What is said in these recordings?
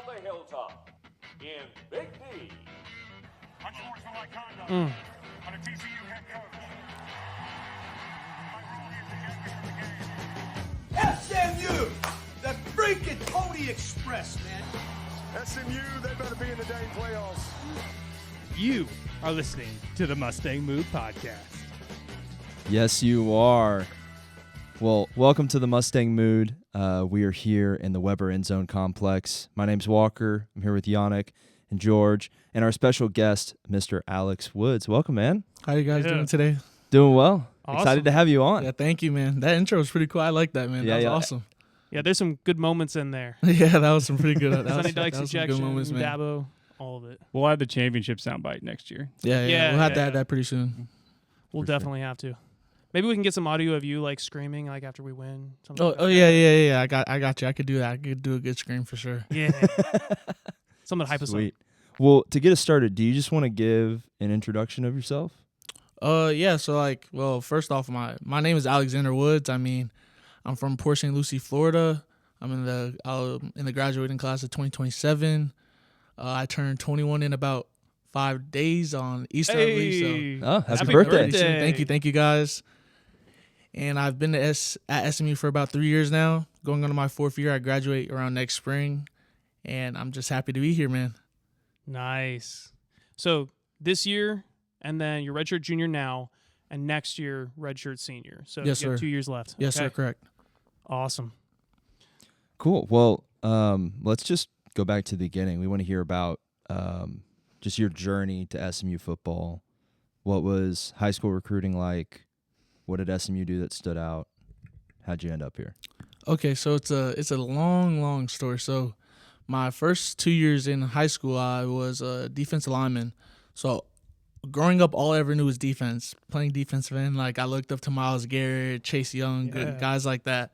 from the Hilltop, in Big D. Unsportsmanlike conduct on a TCU head coach. SMU, the freaking Pony Express, man. SMU, they better be in the dang playoffs. You are listening to the Mustang Mood Podcast. Yes, you are. Well, welcome to the Mustang Mood. We are here in the Weber End Zone Complex. My name's Walker. I'm here with Yonnic and George, and our special guest, Mr. Alex Woods. Welcome, man. How you guys doing today? Doing well. Awesome. Excited to have you on. Yeah, thank you, man. That intro was pretty cool. I like that, man. Yeah, That yeah. was awesome. Yeah, there's some good moments in there. Yeah, that was some pretty good. Sonny Dykes that was some ejection, good moments, man. Dabo, all of it. We'll have the championship soundbite next year. Yeah, Yeah, we'll have to yeah. have that pretty soon. We'll For sure. definitely have to. Maybe we can get some audio of you like screaming like after we win. Something like Oh that. yeah. I got you. I could do that. I could do a good scream for sure. Yeah. Something to hype us up. Sweet. Well, to get us started, do you just want to give an introduction of yourself? Yeah. So first off, my name is Alexander Woods. I mean, I'm from Port Saint Lucie, Florida. I'm in the graduating class of 2027. I turned 21 in about 5 days on Easter, I believe. So. Oh, happy Happy birthday. birthday. Thank you guys. And I've been at SMU for about 3 years now. Going on to my 4th year. I graduate around next spring, and I'm just happy to be here, man. Nice. So this year, and then you're redshirt junior now, and next year redshirt senior. So Yes, you have sir. 2 years left. Yes, Okay. sir, correct. Awesome. Cool. Well, let's just go back to the beginning. We want to hear about just your journey to SMU football. What was high school recruiting like? What did SMU do that stood out? How'd you end up here? Okay, so it's a long story. So my first 2 years in high school, I was a defensive lineman. So growing up, all I ever knew was defense, playing defensive end. Like I looked up to Myles Garrett, Chase Young, Yeah. good guys like that.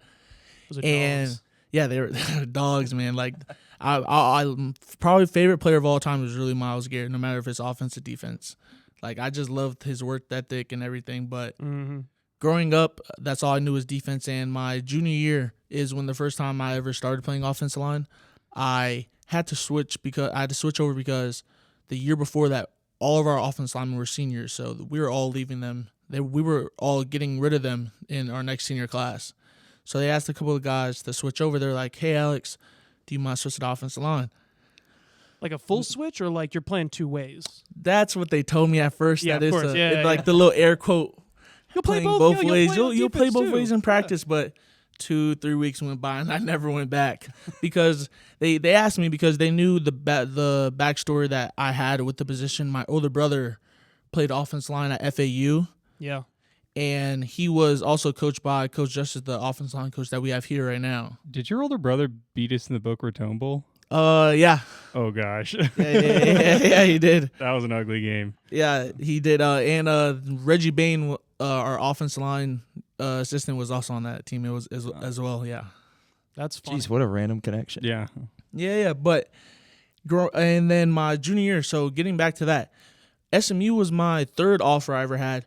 Those are And dogs. yeah, they were dogs, man. Like I probably favorite player of all time was really Myles Garrett, no matter if it's offense or defense. Like I just loved his work ethic and everything. But growing up, that's all I knew was defense. And my junior year is when the first time I ever started playing offensive line. I had to switch over because the year before that, all of our offensive linemen were seniors, so we were all leaving them. We were all getting rid of them in our next senior class. So they asked a couple of guys to switch over. They're like, "Hey, Alex, do you mind switching to offensive line?" Like a full switch, or like you're playing two ways? That's what they told me at first. Yeah, that of is course. Yeah, like yeah. the little air quote. You'll play Playing both. both yeah, ways. You'll You'll play defense both too. ways in practice, but 2-3 weeks went by and I never went back because they asked me because they knew the backstory that I had with the position. My older brother played offensive line at FAU, Yeah. and he was also coached by Coach Justice, the offensive line coach that we have here right now. Did your older brother beat us in the Boca Raton Bowl? Yeah, Oh, gosh. yeah, he did. That was an ugly game. Yeah, he did. And Reggie Bain, our offensive line assistant, was also on that team. It was as well. Yeah. That's funny. Jeez, what a random connection. Yeah. Yeah, but and then my junior year, so getting back to that, SMU was my third offer I ever had.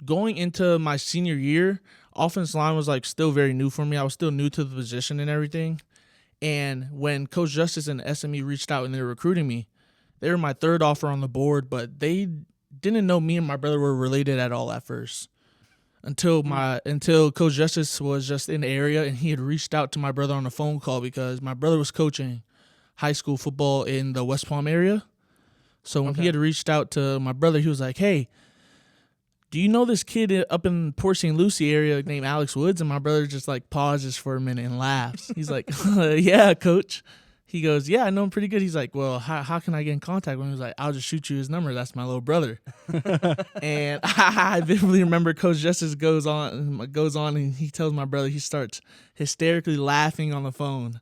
Going into my senior year, offensive line was like still very new for me. I was still new to the position and everything. And when Coach Justice and SMU reached out and they were recruiting me, they were my third offer on the board, but they didn't know me and my brother were related at all at first. Until Coach Justice was just in the area and he had reached out to my brother on a phone call because my brother was coaching high school football in the West Palm area. So when he had reached out to my brother, he was like, "Hey, do you know this kid up in Port Saint Lucie area named Alex Woods?" And my brother just like pauses for a minute and laughs. He's like, "Yeah, coach." He goes, "Yeah, I know him pretty good." He's like, "Well, how can I get in contact with him?" He was like, "I'll just shoot you his number. That's my little brother." And I vividly remember Coach Justice goes on and he tells my brother, he starts hysterically laughing on the phone.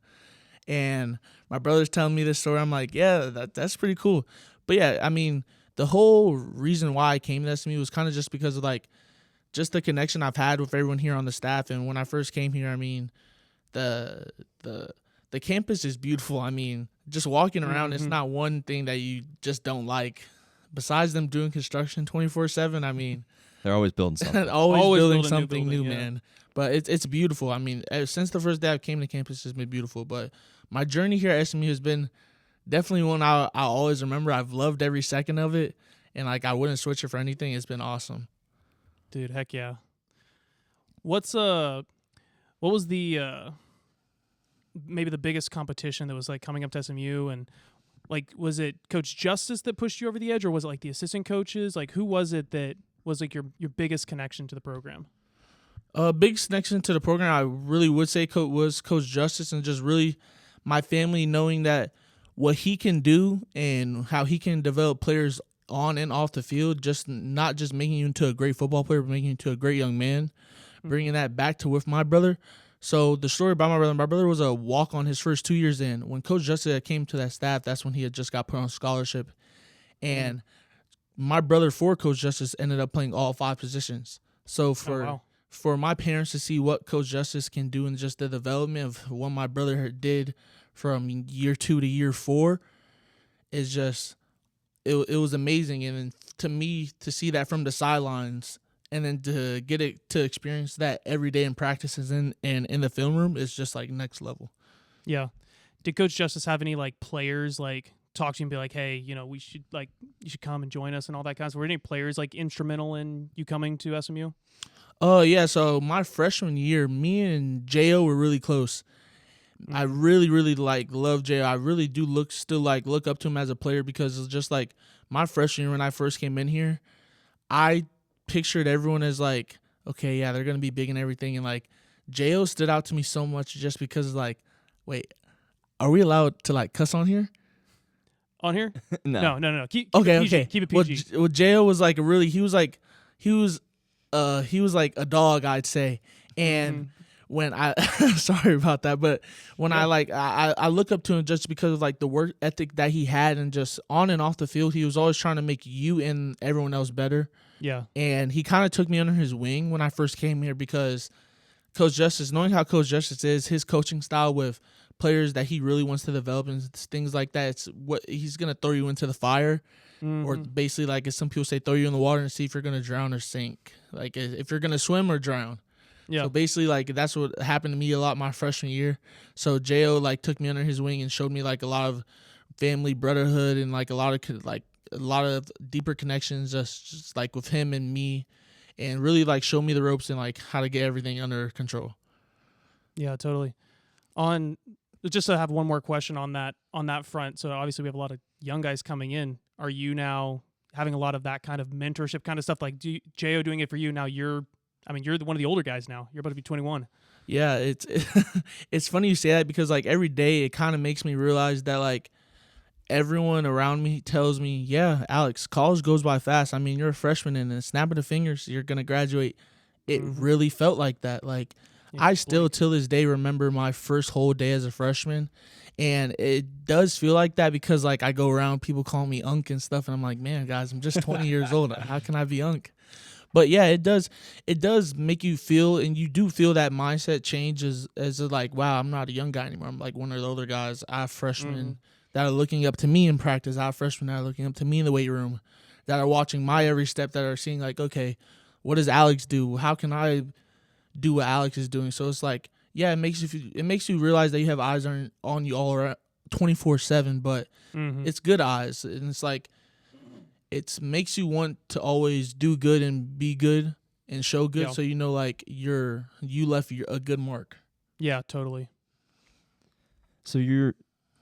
And my brother's telling me this story. I'm like, yeah, that's pretty cool. But yeah, I mean, the whole reason why I came to SMU was kind of just because of like just the connection I've had with everyone here on the staff. And when I first came here, I mean, the campus is beautiful. I mean, just walking around, it's not one thing that you just don't like. Besides them doing construction 24/7, I mean, They're always building something. always Always building build a new something new, building, yeah. man. But it's beautiful. I mean, since the first day I came to campus, it's been beautiful. But my journey here at SMU has been definitely one I always remember. I've loved every second of it, and like I wouldn't switch it for anything. It's been awesome. Dude, heck yeah. What was the maybe the biggest competition that was like coming up to SMU, and like was it Coach Justice that pushed you over the edge, or was it like the assistant coaches? Like who was it that was like your biggest connection to the program? Big connection to the program, I really would say was Coach Justice, and just really my family knowing that what he can do and how he can develop players on and off the field, just not just making you into a great football player, but making you into a great young man, bringing that back to with my brother. So the story about my brother was a walk on his first 2 years in. When Coach Justice came to that staff, that's when he had just got put on scholarship. And my brother, for Coach Justice, ended up playing all 5 positions. So for my parents to see what Coach Justice can do and just the development of what my brother did from year 2 to year 4 is just, it was amazing. And then to me, to see that from the sidelines and then to get it to experience that every day in practices and in the film room is just like next level. Yeah. Did Coach Justice have any like players like talk to you and be like, hey, you know, you should come and join us and all that kind of stuff? Were any players like instrumental in you coming to SMU? Yeah, so my freshman year, me and J.O. were really close. I really, really love J.O. I really do look up to him as a player, because it's just like my freshman year when I first came in here, I pictured everyone as like, okay, yeah, they're going to be big and everything. And like J.O. stood out to me so much just because like, wait, are we allowed to like cuss on here? On here? No. No. Keep okay, it PG. okay. Keep it PG. Well, J.O. was like he was like a dog, I'd say. And when I sorry about that, but when I look up to him just because of like the work ethic that he had, and just on and off the field, he was always trying to make you and everyone else better. Yeah. And he kind of took me under his wing when I first came here, because Coach Justice, knowing how Coach Justice is, his coaching style with players that he really wants to develop and things like that, it's what he's going to throw you into the fire. Or basically, like as some people say, throw you in the water and see if you're going to drown or sink. Like if you're going to swim or drown. Yeah. So basically, like that's what happened to me a lot my freshman year. So J.O. like took me under his wing and showed me like a lot of family brotherhood and like a lot of deeper connections just like with him and me, and really like showed me the ropes and like how to get everything under control. Yeah, totally. Just to have one more question on that front. So obviously we have a lot of young guys coming in. Are you now having a lot of that kind of mentorship kind of stuff? Like J.O. doing it for you now? You're one of the older guys now. You're about to be 21. Yeah, it's funny you say that, because like every day it kind of makes me realize that like everyone around me tells me, yeah, Alex, college goes by fast. I mean, you're a freshman and in a snap of the fingers, you're going to graduate. It really felt like that. Like I still till this day remember my first whole day as a freshman. And it does feel like that because, like, I go around, people call me Unc and stuff, and I'm like, man, guys, I'm just 20 years old. How can I be Unc? But, yeah, it does make you feel, and you do feel that mindset change as like, wow, I'm not a young guy anymore. I'm like one of the older guys. I have freshmen that are looking up to me in practice. I have freshmen that are looking up to me in the weight room, that are watching my every step, that are seeing, like, okay, what does Alex do? How can I do what Alex is doing? So it's like, yeah, it makes you realize that you have eyes on you all around 24/7, but it's good eyes, and it's like it makes you want to always do good and be good and show good, so you know like you left a good mark. Yeah, totally. So you're,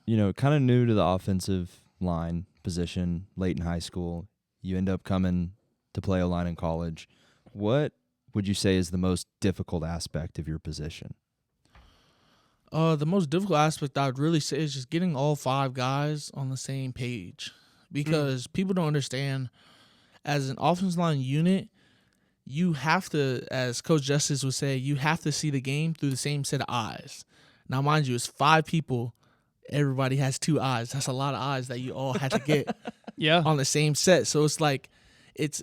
kind of new to the offensive line position late in high school. You end up coming to play O-line in college. What would you say is the most difficult aspect of your position? The most difficult aspect I would really say is just getting all 5 guys on the same page, because people don't understand, as an offensive line unit, you have to, as Coach Justice would say, you have to see the game through the same set of eyes. Now, mind you, it's 5 people. Everybody has 2 eyes. That's a lot of eyes that you all have to get on the same set. So it's like,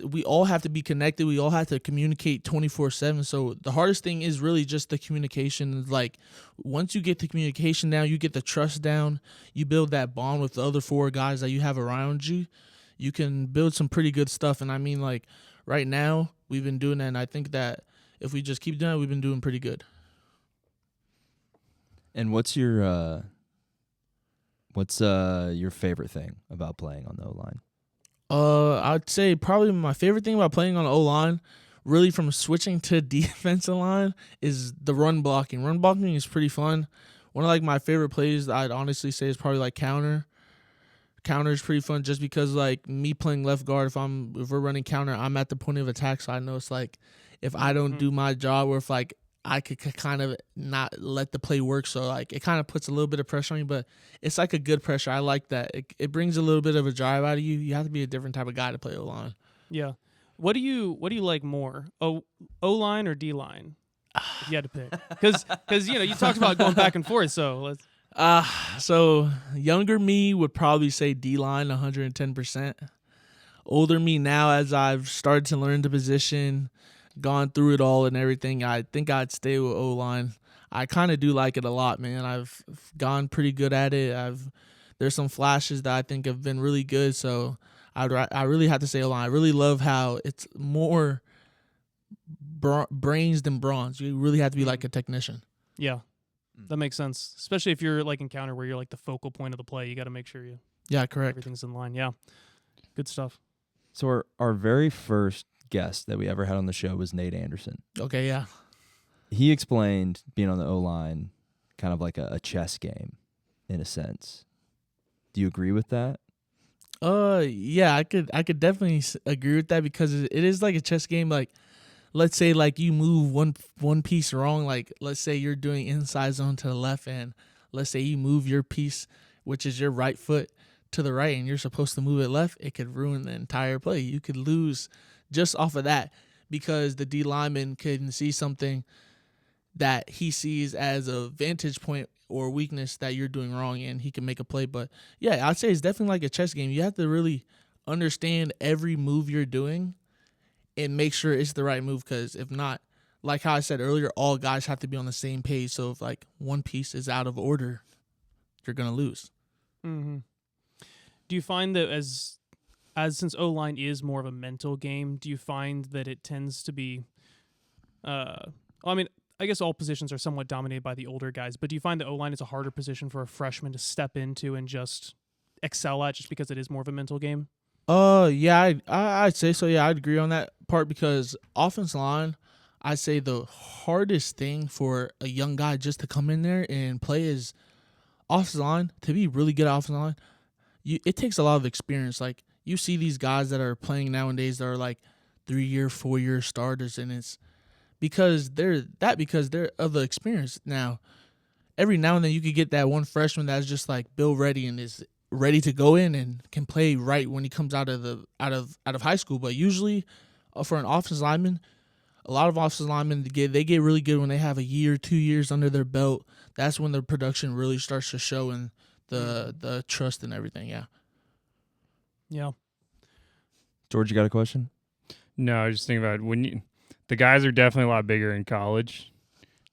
we all have to be connected. We all have to communicate 24/7. So the hardest thing is really just the communication. Like once you get the communication down, you get the trust down, you build that bond with the other 4 guys that you have around you, you can build some pretty good stuff. And I mean, like right now we've been doing that, and I think that if we just keep doing it, we've been doing pretty good. And what's your favorite thing about playing on the O-line? I'd say probably my favorite thing about playing on the O-line, really from switching to defensive line, is the run blocking. Run blocking is pretty fun. One of like my favorite plays I'd honestly say is probably like counter. Counter is pretty fun just because like me playing left guard, if we're running counter, I'm at the point of attack, so I know it's like if I don't do my job, or if like I could kind of not let the play work, so like it kind of puts a little bit of pressure on you, but it's like a good pressure. I like that. It brings a little bit of a drive out of you. You have to be a different type of guy to play O-line. Yeah. What do you like more? O-line or D-line? If you had to pick. Because you talked about going back and forth, so let's So younger me would probably say D-line 110%. Older me now, as I've started to learn the position, gone through it all and everything, I think I'd stay with O-line. I kind of do like it a lot, man. I've gone pretty good at it. There's some flashes that I think have been really good, so I really have to say O-line. I really love how it's more brains than bronze. You really have to be like a technician. Yeah. That makes sense. Especially if you're like in counter where you're like the focal point of the play. You got to make sure Correct. everything's in line. Yeah. Good stuff. So our very first guest that we ever had on the show was Nate Anderson. Okay, yeah. He explained being on the O-line kind of like a chess game in a sense. Do you agree with that? Yeah, I could definitely agree with that, because it is like a chess game. Like, let's say like you move one piece wrong. Like, let's say you're doing inside zone to the left, and let's say you move your piece, which is your right foot, to the right, and you're supposed to move it left. It could ruin the entire play. You could lose just off of that, because the D lineman can see something that he sees as a vantage point or weakness that you're doing wrong, and he can make a play. But yeah, I'd say it's definitely like a chess game. You have to really understand every move you're doing and make sure it's the right move, because if not, like how I said earlier, all guys have to be on the same page. So if like one piece is out of order, you're gonna lose. Mm-hmm. Do you find that as since O-line is more of a mental game, do you find that it tends to be I guess all positions are somewhat dominated by the older guys, but do you find that O-line is a harder position for a freshman to step into and just excel at, just because it is more of a mental game? Yeah, I'd say so. Yeah, I'd agree on that part, because offensive line, I'd say the hardest thing for a young guy just to come in there and play is offensive line. To be really good at offensive line, it takes a lot of experience. Like, you see these guys that are playing nowadays that are like 3-year, 4-year starters, and it's because they're of the experience. Now, every now and then you could get that one freshman that's just like Bill Ready and is ready to go in and can play right when he comes out of high school. But usually, for an offensive lineman, a lot of offensive linemen they get really good when they have a year, 2 years under their belt. That's when their production really starts to show, and the trust and everything. Yeah. Yeah. George, you got a question? No, I was just thinking about the guys are definitely a lot bigger in college.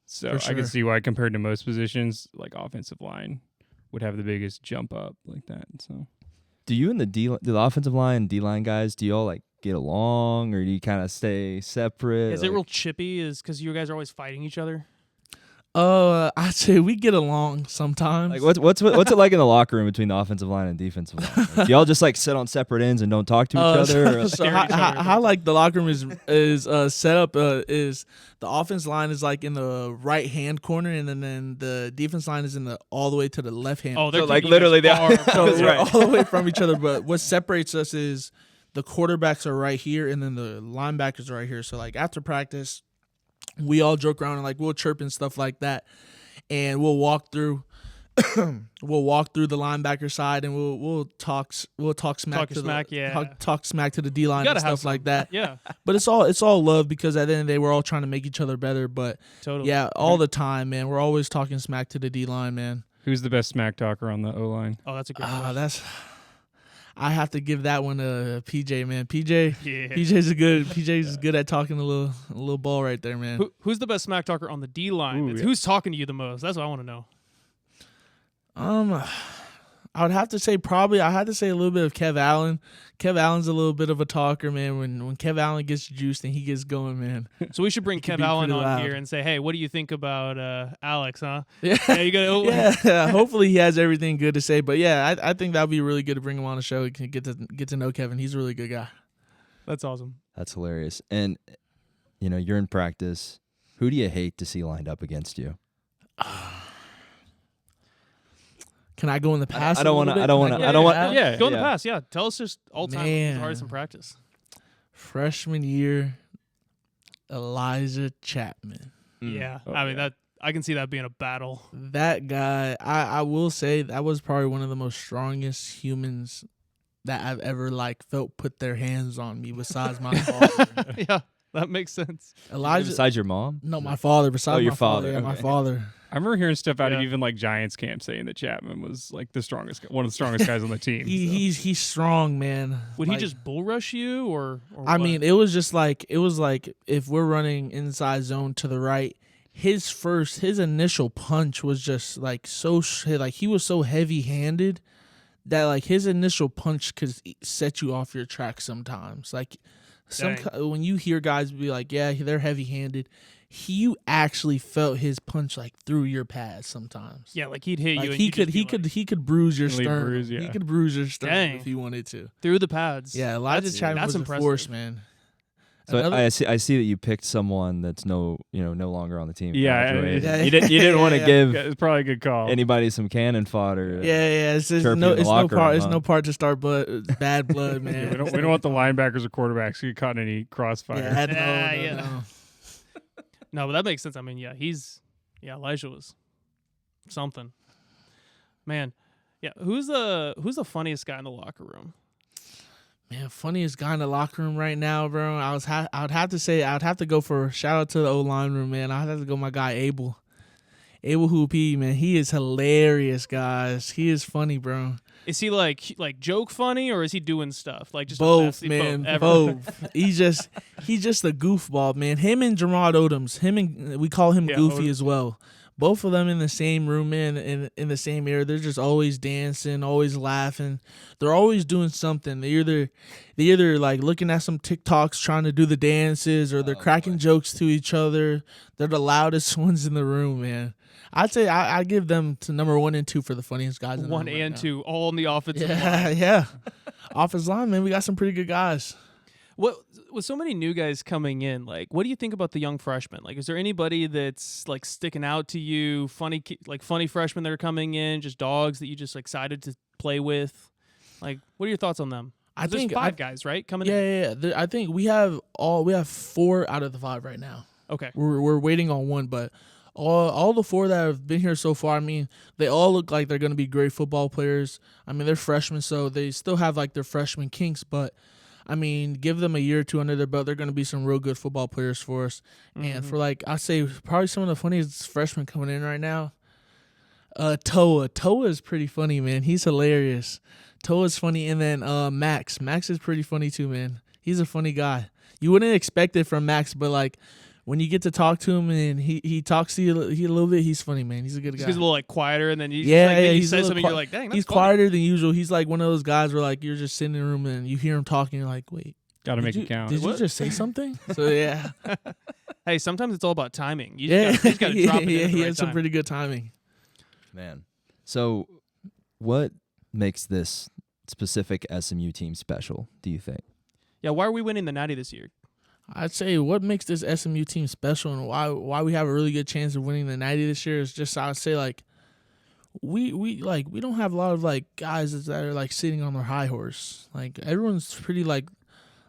So For sure. I can see why, compared to most positions, like offensive line would have the biggest jump up like that. So Do you and the offensive line, D-line guys, do you all like get along, or do you kind of stay separate? Is it real chippy? Is because you guys are always fighting each other? I'd say we get along sometimes. Like what's it like in the locker room between the offensive line and defensive line? Like, do y'all just like sit on separate ends and don't talk to each other? Or, So how like the locker room is set up is the offense line is like in the right hand corner, and then the defense line is all the way to the left hand. Oh, they're So, like, keeping you guys literally they are. far So That's we're right. all the way from each other. But what separates us is the quarterbacks are right here, and then the linebackers are right here. So like after practice, we all joke around and like we'll chirp and stuff like that, and we'll walk through the linebacker side, and we'll talk smack talk smack to the D line You and gotta have stuff like that. Yeah, But it's all love, because at the end of the day we're all trying to make each other better. But totally. yeah, all the time, man, we're always talking smack to the D line, man. who's the best smack talker on the O-line? Oh, that's a great question. I have to give that one to PJ, man. PJ, Yeah. PJ's good at talking a little ball right there, man. Who's the best smack talker on the D line? Ooh, yeah. Who's talking to you the most? That's what I want to know. I would have to say probably I had to say a little bit of Kev Allen. Kev Allen's a little bit of a talker, man. When Kev Allen gets juiced and he gets going, man. So we should bring He could Kev be Allen pretty on loud. here and say, hey, what do you think about Alex, huh? Yeah, you gotta, yeah. Hopefully he has everything good to say. But yeah, I think that would be really good to bring him on the show. We can get to know Kevin. He's a really good guy. That's awesome. That's hilarious. And you're in practice. Who do you hate to see lined up against you? Can I go in the past? I don't want to. I don't want to. I don't want. Yeah. Go in the past, yeah. Tell us just all time Man. hardest in practice. Freshman year, Elijah Chapman. Yeah. Oh, I mean, yeah. that I can see that being a battle. That guy, I will say that was probably one of the most strongest humans that I've ever felt put their hands on me besides my father. Yeah, that makes sense. Elijah, Besides your mom? no, my father. Besides your my father, father, yeah, my okay. father. I remember hearing stuff out of Yeah. even Giants camp saying that Chapman was the strongest, one of the strongest guys on the team. so. He's strong, man. Would Like, he just bull rush you or I what? mean, it was if we're running inside zone to the right, his initial punch was just he was so heavy handed that his initial punch could set you off your track sometimes. When you hear guys be like, yeah, they're heavy handed, you actually felt his punch through your pads sometimes. Yeah, he'd hit you. And He you'd just could be he could bruise your Really sternum. bruise, He yeah. could bruise your sternum Dang. if he wanted to. through the pads. Yeah, Elijah Chapman that's was impressive. a force, man. So Another- I see that you picked someone that's no longer on the team. Yeah, Graduated. yeah. You didn't want to Yeah. give It's probably a good call. anybody some cannon fodder. Yeah. It's Chirp you in no, the it's no locker room, part. It's huh? no part to start, but bad blood, Yeah, man. we don't want the linebackers or quarterbacks to get caught in any crossfire. Yeah, no, Yeah, no, yeah. no. No, but that makes sense. I mean, Elijah was something. Man, yeah. Who's the funniest guy in the locker room? Man, funniest guy in the locker room right now, bro. I would have to go for a shout out to the O-line room, man. I'd have to go my guy Abel Hoopy, man. He is hilarious, guys. He is funny, bro. Is he like joke funny or is he doing stuff just the Both, best? man. Ever? Both. He's just a goofball, man. Him and Jermod Odoms. We call him Yeah, Goofy Odom. as well. Both of them in the same room, man, in the same area. They're just always dancing, always laughing. They're always doing something. They either looking at some TikToks trying to do the dances, or they're cracking jokes to each other. They're the loudest ones in the room, man. I'd say I give them to number 1 and 2 for the funniest guys. In the 1 room right and now. 2, all on the offensive line. Yeah, yeah. Offensive line, man. We got some pretty good guys. What with so many new guys coming in, what do you think about the young freshmen? Is there anybody that's sticking out to you? Funny freshmen that are coming in, just dogs that you just excited to play with. What are your thoughts on them? I 'Cause there's think 5 guys, right? Coming in. Yeah. I think we have 4 out of the 5 right now. Okay. We're waiting on 1, but all the 4 that have been here so far, I mean, they all look like they're going to be great football players. I mean, they're freshmen, so they still have their freshman kinks, but I mean, give them a year or 2 under their belt, they're going to be some real good football players for us. And for I say probably some of the funniest freshmen coming in right now, Toa is pretty funny, man. He's hilarious. Toa's funny, and then Max is pretty funny too, man. He's a funny guy. You wouldn't expect it from Max, but when you get to talk to him and he talks to you a little bit, he's funny, man. He's a good guy. He's a little quieter, and then he he's a says little something, you're like, dang, that's he's funny. quieter than usual. He's one of those guys where you're just sitting in the room and you hear him talking, you're like, wait, Got to make did it count. you just say something? So yeah, Hey, sometimes it's all about timing. You yeah, just got to drop it in at the he right had some time. pretty good timing. Man. So what makes this specific SMU team special, do you think? Yeah, why are we winning the Natty this year? I'd say what makes this SMU team special and why we have a really good chance of winning the 90 this year is just, I'd say we don't have a lot of guys that are sitting on their high horse. Everyone's pretty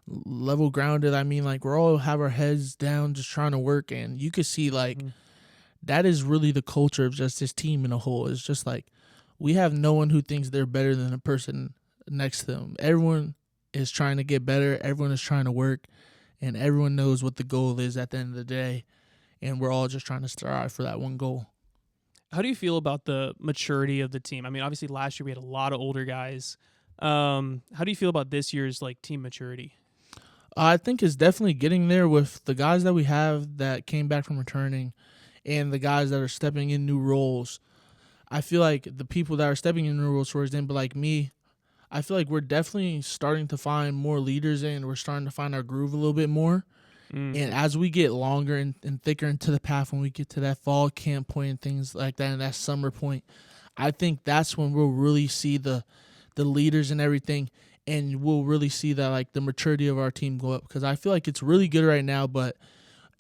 level grounded. I mean, we're all have our heads down just trying to work, and you could see that is really the culture of just this team in a whole. It's just we have no one who thinks they're better than the person next to them. Everyone is trying to get better. Everyone is trying to work. And everyone knows what the goal is at the end of the day. And we're all just trying to strive for that one goal. How do you feel about the maturity of the team? I mean, obviously last year we had a lot of older guys. How do you feel about this year's team maturity? I think it's definitely getting there with the guys that we have that came back from returning and the guys that are stepping in new roles. I feel like the people that are stepping in the roles towards them, but like me, I feel like we're definitely starting to find more leaders in. We're starting to find our groove a little bit more. And as we get longer and thicker into the path, when we get to that fall camp point and things like that, and that summer point, I think that's when we'll really see the leaders and everything, and we'll really see that like the maturity of our team go up. Because I feel like it's really good right now, but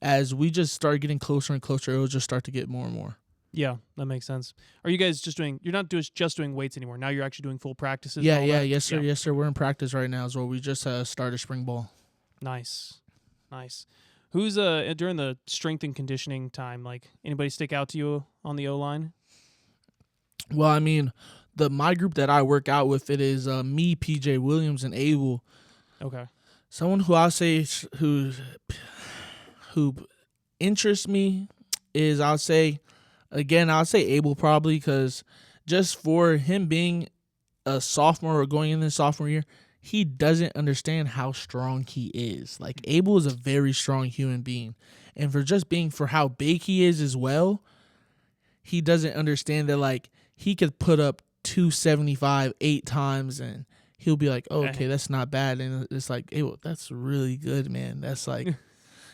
as we just start getting closer and closer, it'll just start to get more and more. Yeah, that makes sense. Are you guys you're not just doing weights anymore? Now you're actually doing full practices? Yeah, and all that? yes, sir. Yeah. Yes, sir. We're in practice right now as well. We just started spring ball. Nice. Who's during the strength and conditioning time, like anybody stick out to you on the O-line? Well, I mean, my group that I work out with, it is me, PJ Williams, and Abel. Okay. Someone who I'll say who interests me is I'll say Abel, probably, because just for him being a sophomore or going in his sophomore year, he doesn't understand how strong he is. Like, Abel is a very strong human being. And for how big he is as well, he doesn't understand that, like, he could put up 275 8 times and he'll be like, oh, okay, that's not bad. And it's like, Abel, that's really good, man. That's like,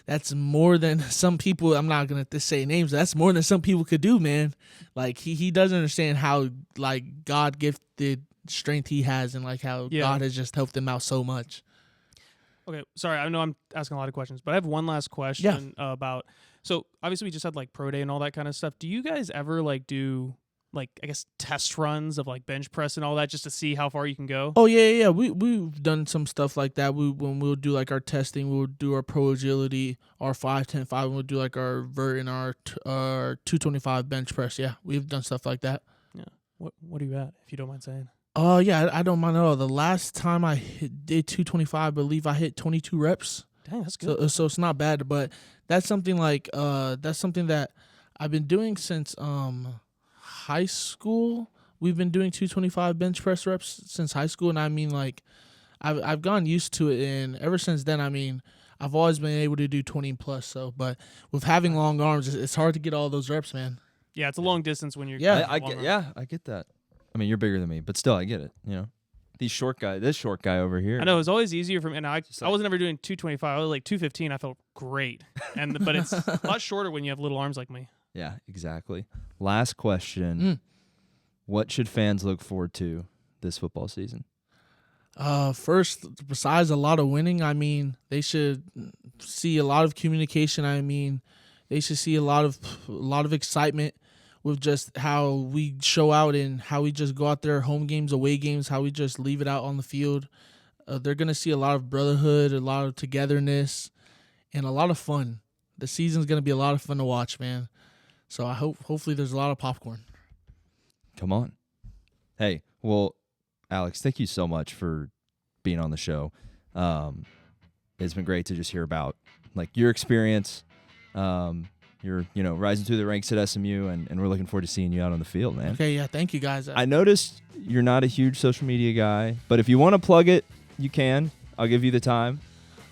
that's more than some people, I'm not going to say names, that's more than some people could do, man. Like, he doesn't understand how, like, God-gifted strength he has, and like how God has just helped him out so much. Okay, sorry, I know I'm asking a lot of questions, but I have one last question about. So obviously we just had like pro day and all that kind of stuff. Do you guys ever like do like, I guess, test runs of like bench press and all that just to see how far you can go? Oh yeah. We've done some stuff like that. When we'll do like our testing, we'll do our pro agility, our 5-10-5, and we'll do like our vert and our 225 bench press. Yeah, we've done stuff like that. Yeah. What are you at, if you don't mind saying? Yeah, I don't mind at all. The last time I did 225, I believe I hit 22 reps. Dang, that's good. So it's not bad, but that's something that I've been doing since high school. We've been doing 225 bench press reps since high school, and I mean, like, I've gotten used to it, and ever since then, I mean, I've always been able to do 20 plus. So, but with having long arms, it's hard to get all those reps, man. Yeah, it's a long distance when you're. I get that. I mean, you're bigger than me, but still, I get it. You know, this short guy over here. I know, it was always easier for me. And I was never doing 225. I was like 215. I felt great, but it's a lot shorter when you have little arms like me. Yeah, exactly. Last question: What should fans look forward to this football season? First, besides a lot of winning, I mean, they should see a lot of communication. I mean, they should see a lot of excitement with just how we show out and how we just go out there, home games, away games, how we just leave it out on the field. They're going to see a lot of brotherhood, a lot of togetherness, and a lot of fun. The season's going to be a lot of fun to watch, man. So hopefully there's a lot of popcorn. Come on. Hey, well, Alex, thank you so much for being on the show. It's been great to just hear about like your experience. You're, rising through the ranks at SMU, and we're looking forward to seeing you out on the field, man. Okay, yeah, thank you, guys. I noticed you're not a huge social media guy, but if you want to plug it, you can. I'll give you the time.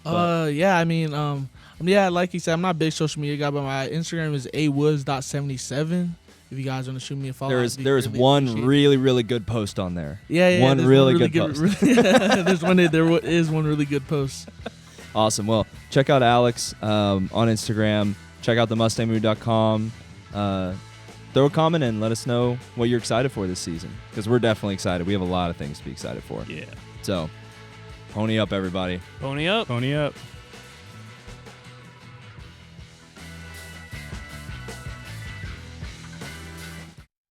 Yeah, I mean, like you said, I'm not a big social media guy, but my Instagram is awoods.77. If you guys want to shoot me a follow, there is one really, really good post on there. Yeah, one really good post. There is one really good post. Awesome. Well, check out Alex on Instagram. Check out the mustangmood.com. Throw a comment and let us know what you're excited for this season, because we're definitely excited. We have a lot of things to be excited for. Yeah. So, pony up, everybody. Pony up. Pony up.